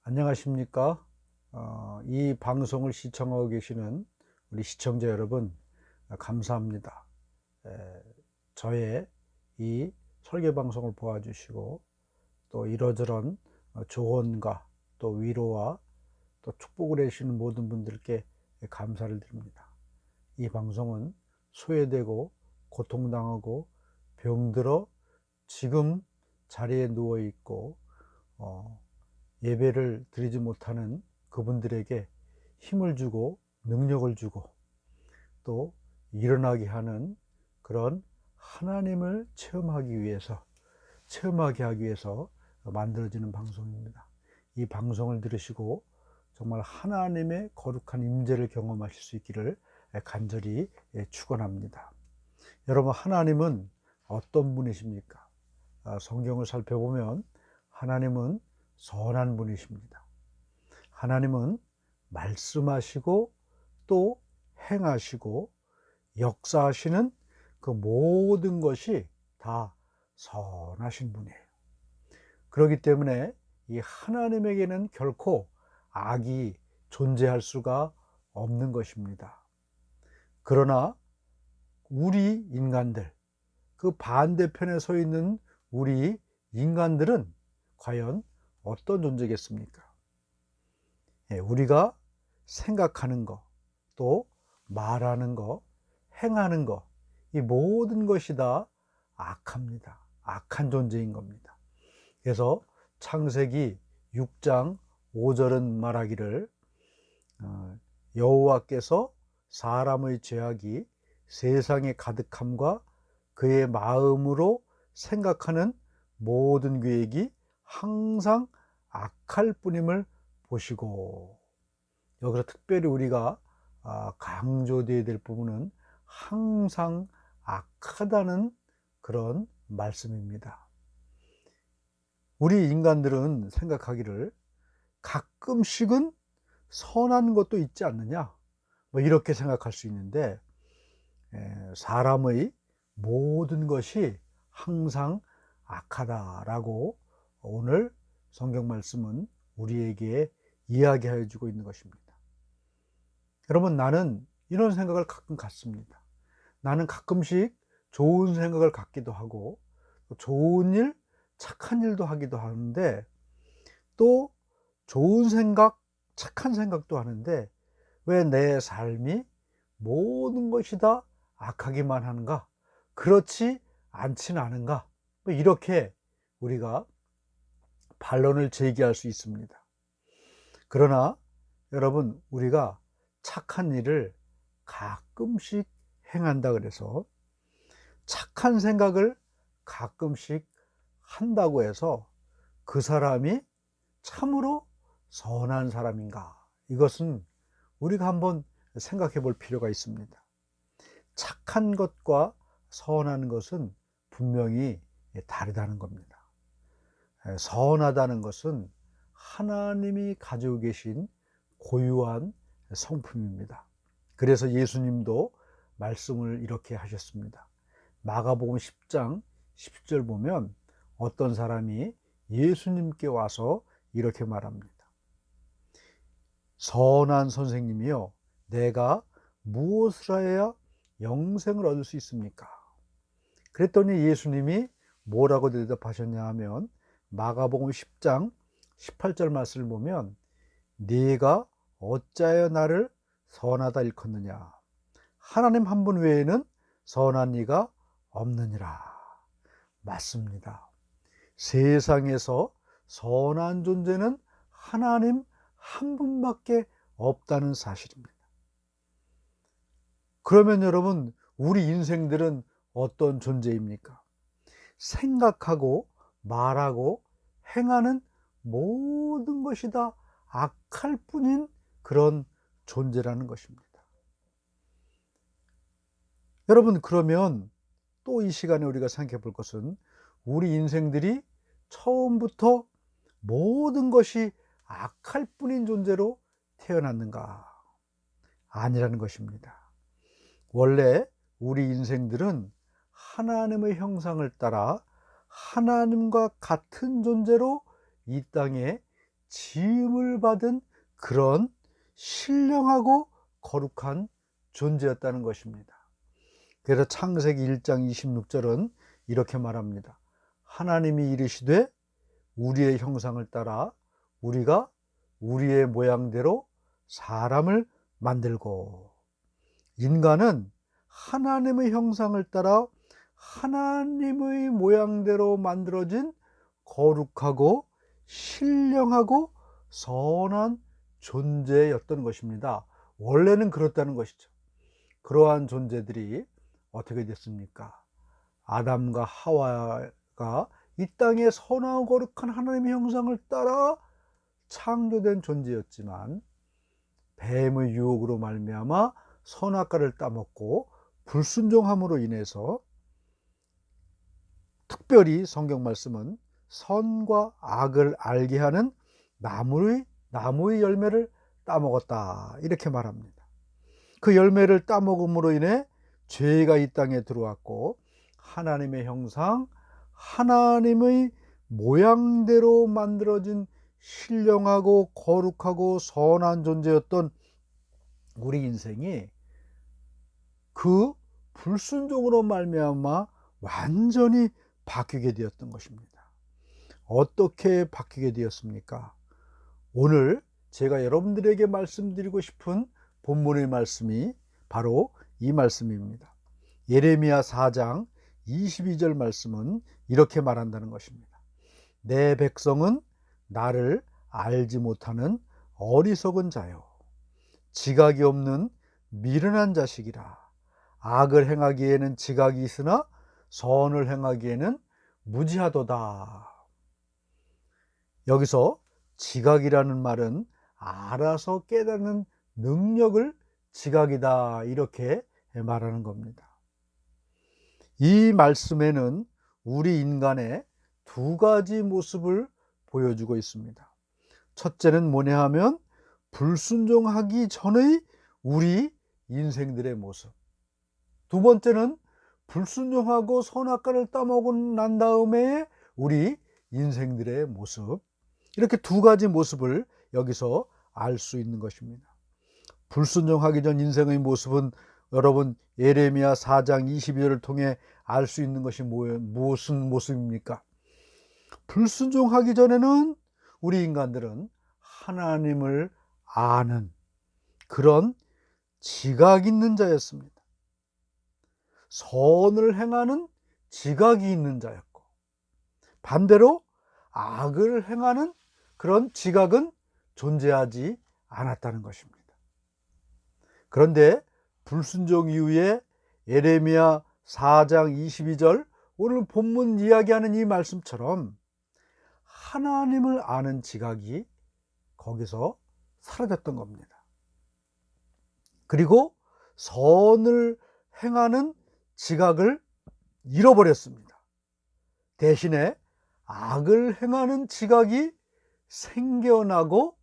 안녕하십니까? 이 방송을 시청하고 계시는 우리 시청자 여러분, 감사합니다. 저의 이 설계 방송을 보아주시고 또 이러저런 조언과 또 위로와 또 축복을 해주시는 모든 분들께 감사를 드립니다. 이 방송은 소외되고 고통당하고 병들어 지금 자리에 누워 있고 예배를 드리지 못하는 그분들에게 힘을 주고 능력을 주고 또 일어나게 하는 그런 하나님을 체험하게 하기 위해서 만들어지는 방송입니다. 이 방송을 들으시고 정말 하나님의 거룩한 임재를 경험하실 수 있기를 간절히 축원합니다. 여러분, 하나님은 어떤 분이십니까? 성경을 살펴보면 하나님은 선한 분이십니다. 하나님은 말씀하시고 또 행하시고 역사하시는 그 모든 것이 다 선하신 분이에요. 그렇기 때문에 이 하나님에게는 결코 악이 존재할 수가 없는 것입니다. 그러나 우리 인간들, 그 반대편에 서 있는 우리 인간들은 과연 어떤 존재겠습니까? 우리가 생각하는 것, 또 말하는 것, 행하는 것, 이 모든 것이 다 악합니다. 악한 존재인 겁니다. 그래서 창세기 6장 5절은 말하기를 여호와께서 사람의 죄악이 세상에 가득함과 그의 마음으로 생각하는 모든 계획이 항상 악할 뿐임을 보시고, 여기서 특별히 우리가 강조되어야 될 부분은 항상 악하다는 그런 말씀입니다. 우리 인간들은 생각하기를 가끔씩은 선한 것도 있지 않느냐, 뭐 이렇게 생각할 수 있는데, 사람의 모든 것이 항상 악하다라고 오늘 성경 말씀은 우리에게 이야기해 주고 있는 것입니다. 여러분, 나는 이런 생각을 가끔 갖습니다. 나는 가끔씩 좋은 생각을 갖기도 하고 좋은 일, 착한 일도 하기도 하는데, 또 좋은 생각, 착한 생각도 하는데 왜 내 삶이 모든 것이 다 악하기만 하는가? 그렇지 않지는 않은가? 이렇게 우리가 반론을 제기할 수 있습니다. 그러나 여러분, 우리가 착한 일을 가끔씩 행한다 그래서 착한 생각을 가끔씩 한다고 해서 그 사람이 참으로 선한 사람인가? 이것은 우리가 한번 생각해 볼 필요가 있습니다. 착한 것과 선한 것은 분명히 다르다는 겁니다. 선하다는 것은 하나님이 가지고 계신 고유한 성품입니다. 그래서 예수님도 말씀을 이렇게 하셨습니다. 마가복음 10장 10절 보면 어떤 사람이 예수님께 와서 이렇게 말합니다. 선한 선생님이요, 내가 무엇을 해야 영생을 얻을 수 있습니까? 그랬더니 예수님이 뭐라고 대답하셨냐 하면 마가복음 10장 18절 말씀을 보면 네가 어찌하여 나를 선하다 일컫느냐, 하나님 한 분 외에는 선한 이가 없느니라. 맞습니다. 세상에서 선한 존재는 하나님 한 분밖에 없다는 사실입니다. 그러면 여러분, 우리 인생들은 어떤 존재입니까? 생각하고 말하고 행하는 모든 것이 다 악할 뿐인 그런 존재라는 것입니다. 여러분, 그러면 또 이 시간에 우리가 생각해 볼 것은 우리 인생들이 처음부터 모든 것이 악할 뿐인 존재로 태어났는가? 아니라는 것입니다. 원래 우리 인생들은 하나님의 형상을 따라 하나님과 같은 존재로 이 땅에 지음을 받은 그런 신령하고 거룩한 존재였다는 것입니다. 그래서 창세기 1장 26절은 이렇게 말합니다. 하나님이 이르시되 우리의 형상을 따라 우리가 우리의 모양대로 사람을 만들고, 인간은 하나님의 형상을 따라 하나님의 모양대로 만들어진 거룩하고 신령하고 선한 존재였던 것입니다. 원래는 그렇다는 것이죠. 그러한 존재들이 어떻게 됐습니까? 아담과 하와가 이 땅에 선하고 거룩한 하나님의 형상을 따라 창조된 존재였지만 뱀의 유혹으로 말미암아 선악과를 따먹고 불순종함으로 인해서, 특별히 성경 말씀은 선과 악을 알게 하는 나무의 열매를 따먹었다 이렇게 말합니다. 그 열매를 따먹음으로 인해 죄가 이 땅에 들어왔고, 하나님의 형상, 하나님의 모양대로 만들어진 신령하고 거룩하고 선한 존재였던 우리 인생이 그 불순종으로 말미암아 완전히 바뀌게 되었던 것입니다. 어떻게 바뀌게 되었습니까? 오늘 제가 여러분들에게 말씀드리고 싶은 본문의 말씀이 바로 이 말씀입니다. 예레미야 4장 22절 말씀은 이렇게 말한다는 것입니다. 내 백성은 나를 알지 못하는 어리석은 자요, 지각이 없는 미련한 자식이라. 악을 행하기에는 지각이 있으나 선을 행하기에는 무지하도다. 여기서 지각이라는 말은 알아서 깨닫는 능력을 지각이다 이렇게 말하는 겁니다. 이 말씀에는 우리 인간의 두 가지 모습을 보여주고 있습니다. 첫째는 뭐냐 하면 불순종하기 전의 우리 인생들의 모습, 두 번째는 불순종하고 선악과를 따먹고 난 다음에 우리 인생들의 모습, 이렇게 두 가지 모습을 여기서 알 수 있는 것입니다. 불순종하기 전 인생의 모습은 여러분 예레미야 4장 22절을 통해 알 수 있는 것이 무슨 모습입니까? 불순종하기 전에는 우리 인간들은 하나님을 아는 그런 지각 있는 자였습니다. 선을 행하는 지각이 있는 자였고, 반대로 악을 행하는 그런 지각은 존재하지 않았다는 것입니다. 그런데 불순종 이후에 예레미야 4장 22절 오늘 본문 이야기하는 이 말씀처럼 하나님을 아는 지각이 거기서 사라졌던 겁니다. 그리고 선을 행하는 지각을 잃어버렸습니다. 대신에 악을 행하는 지각이 생겨나고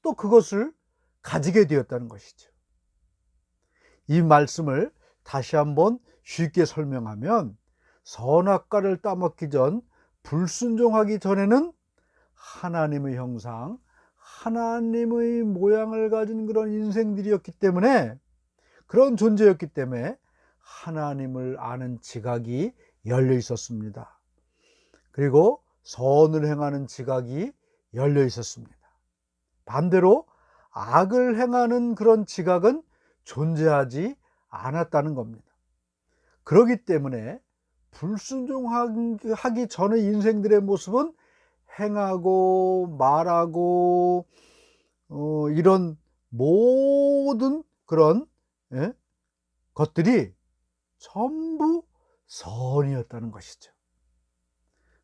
또 그것을 가지게 되었다는 것이죠. 이 말씀을 다시 한번 쉽게 설명하면, 선악과를 따먹기 전, 불순종하기 전에는 하나님의 형상, 하나님의 모양을 가진 그런 인생들이었기 때문에, 그런 존재였기 때문에 하나님을 아는 지각이 열려 있었습니다. 그리고 선을 행하는 지각이 열려 있었습니다. 반대로 악을 행하는 그런 지각은 존재하지 않았다는 겁니다. 그렇기 때문에 불순종하기 전의 인생들의 모습은 행하고 말하고 이런 모든 그런 것들이 전부 선이었다는 것이죠.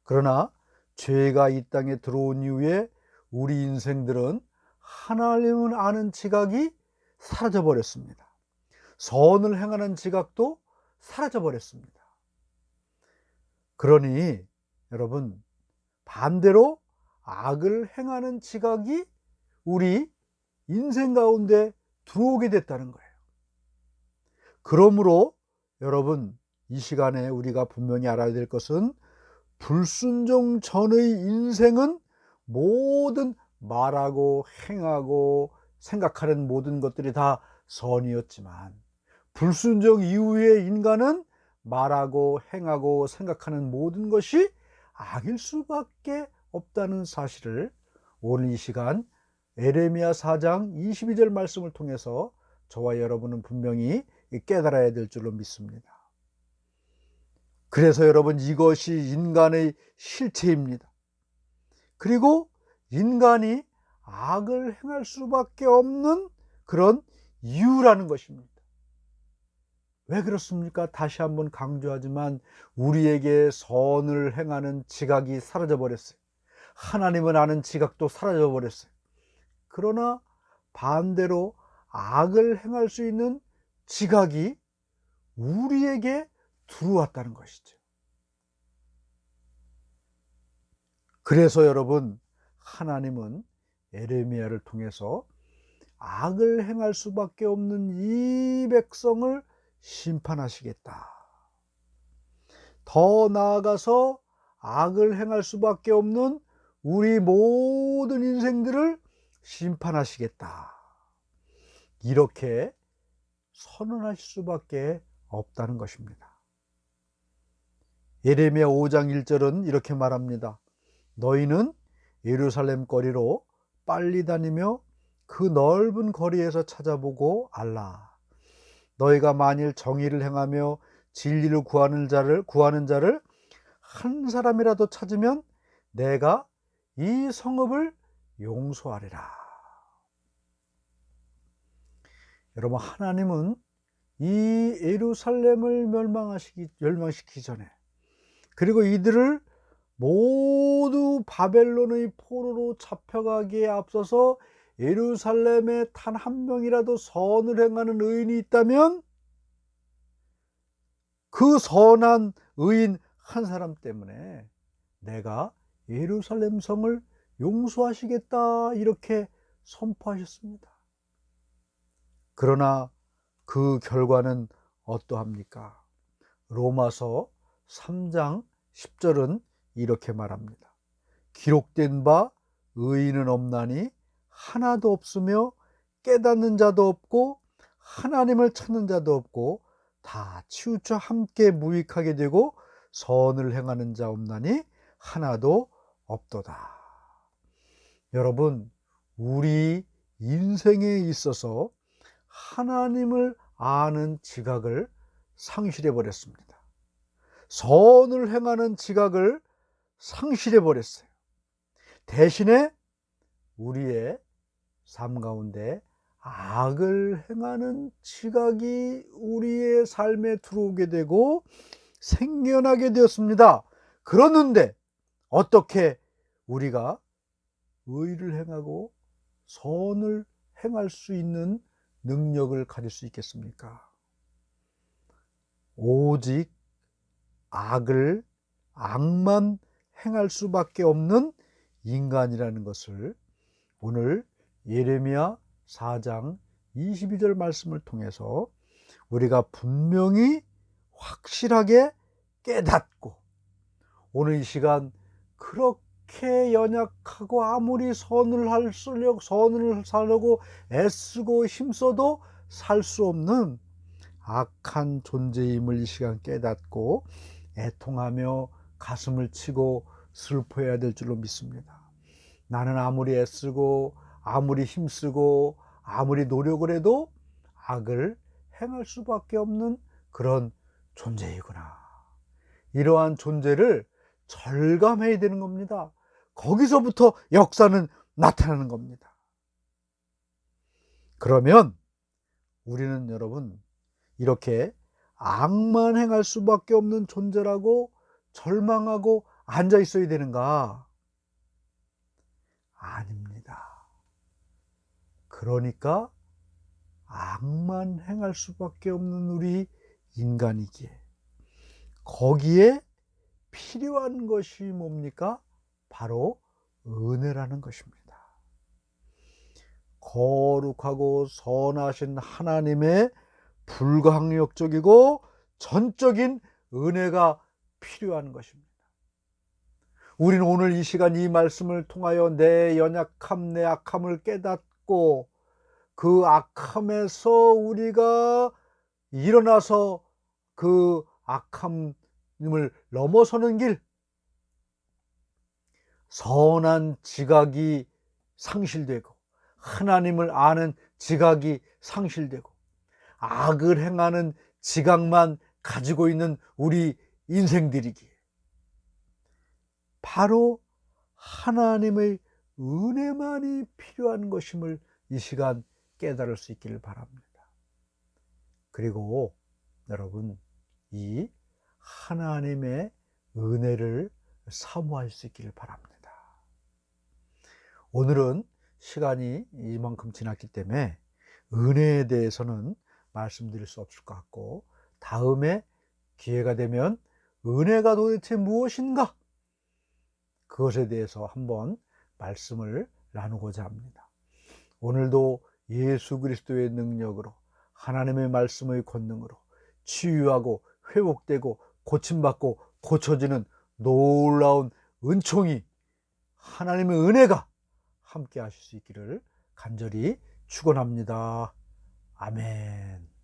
그러나 죄가 이 땅에 들어온 이후에 우리 인생들은 하나님을 아는 지각이 사라져 버렸습니다. 선을 행하는 지각도 사라져 버렸습니다. 그러니 여러분, 반대로 악을 행하는 지각이 우리 인생 가운데 들어오게 됐다는 거예요. 그러므로 여러분, 이 시간에 우리가 분명히 알아야 될 것은, 불순종 전의 인생은 모든 말하고 행하고 생각하는 모든 것들이 다 선이었지만, 불순종 이후의 인간은 말하고 행하고 생각하는 모든 것이 악일 수밖에 없다는 사실을 오늘 이 시간 에레미야 4장 22절 말씀을 통해서 저와 여러분은 분명히 깨달아야 될 줄로 믿습니다. 그래서 여러분, 이것이 인간의 실체입니다. 그리고 인간이 악을 행할 수밖에 없는 그런 이유라는 것입니다. 왜 그렇습니까? 다시 한번 강조하지만 우리에게 선을 행하는 지각이 사라져 버렸어요. 하나님을 아는 지각도 사라져 버렸어요. 그러나 반대로 악을 행할 수 있는 지각이 우리에게 들어왔다는 것이죠. 그래서 여러분, 하나님은 에레미야를 통해서 악을 행할 수밖에 없는 이 백성을 심판하시겠다. 더 나아가서 악을 행할 수밖에 없는 우리 모든 인생들을 심판하시겠다. 이렇게 선언하실 수밖에 없다는 것입니다. 예레미야 5장 1절은 이렇게 말합니다. 너희는 예루살렘 거리로 빨리 다니며 그 넓은 거리에서 찾아보고 알라. 너희가 만일 정의를 행하며 진리를 구하는 자를 한 사람이라도 찾으면 내가 이 성읍을 용서하리라. 여러분, 하나님은 이 예루살렘을 멸망시키기 전에, 그리고 이들을 모두 바벨론의 포로로 잡혀가기에 앞서서 예루살렘에 단 한 명이라도 선을 행하는 의인이 있다면 그 선한 의인 한 사람 때문에 내가 예루살렘 성을 용서하시겠다, 이렇게 선포하셨습니다. 그러나 그 결과는 어떠합니까? 로마서 3장 10절은 이렇게 말합니다. 기록된 바 의인은 없나니 하나도 없으며 깨닫는 자도 없고 하나님을 찾는 자도 없고 다 치우쳐 함께 무익하게 되고 선을 행하는 자 없나니 하나도 없도다. 여러분, 우리 인생에 있어서 하나님을 아는 지각을 상실해 버렸습니다. 선을 행하는 지각을 상실해 버렸어요. 대신에 우리의 삶 가운데 악을 행하는 지각이 우리의 삶에 들어오게 되고 생겨나게 되었습니다. 그러는데 어떻게 우리가 의를 행하고 선을 행할 수 있는 능력을 가질 수 있겠습니까? 오직 악만 행할 수밖에 없는 인간이라는 것을 오늘 예레미야 4장 22절 말씀을 통해서 우리가 분명히 확실하게 깨닫고, 오늘 이 시간 그렇게 연약하고 아무리 선을 살려고 애쓰고 힘써도 살 수 없는 악한 존재임을 이 시간 깨닫고 애통하며 가슴을 치고 슬퍼해야 될 줄로 믿습니다. 나는 아무리 애쓰고 아무리 힘쓰고 아무리 노력을 해도 악을 행할 수밖에 없는 그런 존재이구나. 이러한 존재를 절감해야 되는 겁니다. 거기서부터 역사는 나타나는 겁니다. 그러면 우리는 여러분, 이렇게 악만 행할 수밖에 없는 존재라고 절망하고 앉아 있어야 되는가? 아닙니다. 그러니까 악만 행할 수밖에 없는 우리 인간이기에 거기에 필요한 것이 뭡니까? 바로 은혜라는 것입니다. 거룩하고 선하신 하나님의 불가항력적이고 전적인 은혜가 필요한 것입니다. 우리는 오늘 이 시간 이 말씀을 통하여 내 연약함, 내 악함을 깨닫고 그 악함에서 우리가 일어나서 그 악함을 넘어서는 길, 선한 지각이 상실되고 하나님을 아는 지각이 상실되고 악을 행하는 지각만 가지고 있는 우리 인생들이기에 바로 하나님의 은혜만이 필요한 것임을 이 시간 깨달을 수 있기를 바랍니다. 그리고 여러분, 이 하나님의 은혜를 사모할 수 있기를 바랍니다. 오늘은 시간이 이만큼 지났기 때문에 은혜에 대해서는 말씀드릴 수 없을 것 같고, 다음에 기회가 되면 은혜가 도대체 무엇인가? 그것에 대해서 한번 말씀을 나누고자 합니다. 오늘도 예수 그리스도의 능력으로 하나님의 말씀의 권능으로 치유하고 회복되고 고침받고 고쳐지는 놀라운 은총이, 하나님의 은혜가 함께 하실 수 있기를 간절히 축원합니다. 아멘.